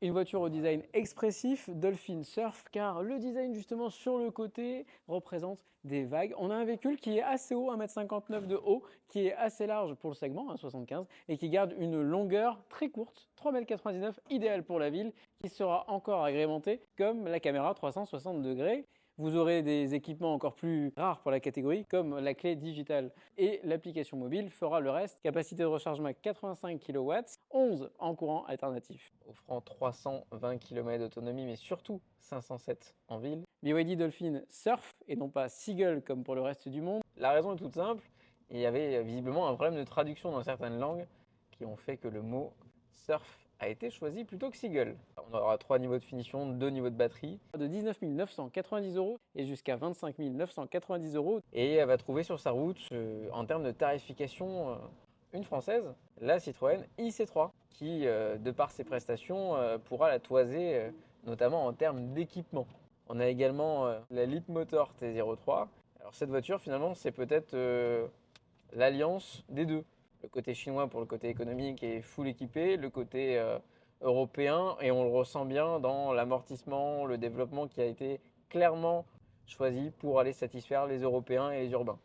Une voiture au design expressif, Dolphin Surf, car le design justement sur le côté représente des vagues. On a un véhicule qui est assez haut, 1,59 m de haut, qui est assez large pour le segment, 1,75 m, et qui garde une longueur très courte, 3,99 m, idéale pour la ville, qui sera encore agrémentée comme la caméra 360 degrés. Vous aurez des équipements encore plus rares pour la catégorie, comme la clé digitale. Et l'application mobile fera le reste. Capacité de rechargement 85 kW, 11 en courant alternatif, offrant 320 km d'autonomie, mais surtout 507 en ville. BYD Dolphin Surf et non pas Seagull comme pour le reste du monde. La raison est toute simple. Il y avait visiblement un problème de traduction dans certaines langues qui ont fait que le mot surf a été choisi plutôt que Seagull. On aura 3 niveaux de finition, 2 niveaux de batterie, de 19 990 € et jusqu'à 25 990 €. Et elle va trouver sur sa route, en termes de tarification, une française, la Citroën IC3, qui, de par ses prestations, pourra la toiser, notamment en termes d'équipement. On a également la Leapmotor T03. Alors cette voiture, finalement, c'est peut-être l'alliance des deux. Le côté chinois pour le côté économique est full équipé, le côté européen, et on le ressent bien dans l'amortissement, le développement qui a été clairement choisi pour aller satisfaire les Européens et les urbains.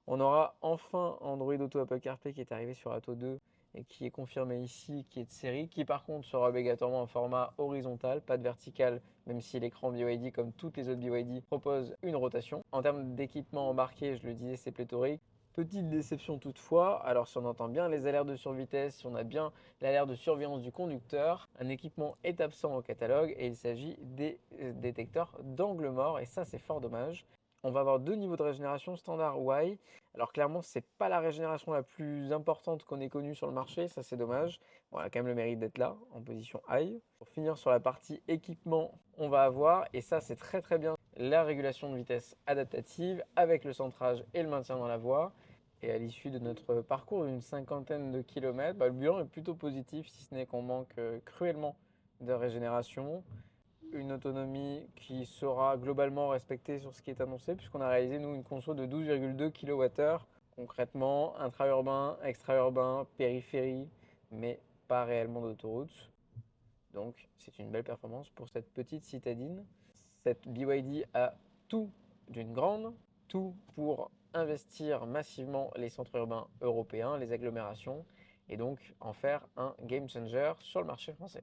On aura enfin Android Auto Apple CarPlay qui est arrivé sur Atto 2 et qui est confirmé ici, qui est de série, qui par contre sera obligatoirement en format horizontal, pas de vertical, même si l'écran BYD, comme toutes les autres BYD, propose une rotation. En termes d'équipement embarqué, je le disais, c'est pléthorique. Petite déception toutefois, alors si on entend bien les alertes de survitesse, si on a bien l'alerte de surveillance du conducteur, un équipement est absent au catalogue et il s'agit des détecteurs d'angle mort et ça c'est fort dommage. On va avoir 2 niveaux de régénération standard Y. Alors clairement, c'est pas la régénération la plus importante qu'on ait connue sur le marché, ça c'est dommage. Bon, elle a quand même le mérite d'être là, en position high. Pour finir sur la partie équipement, on va avoir, et ça c'est très très bien, la régulation de vitesse adaptative avec le centrage et le maintien dans la voie. Et à l'issue de notre parcours d'une cinquantaine de kilomètres, le bilan est plutôt positif, si ce n'est qu'on manque cruellement de régénération. Une autonomie qui sera globalement respectée sur ce qui est annoncé, puisqu'on a réalisé, nous, une conso de 12,2 kWh. Concrètement, intra-urbain, extra-urbain, périphérie, mais pas réellement d'autoroute. Donc, c'est une belle performance pour cette petite citadine. Cette BYD a tout d'une grande, tout pour investir massivement les centres urbains européens, les agglomérations, et donc en faire un game changer sur le marché français.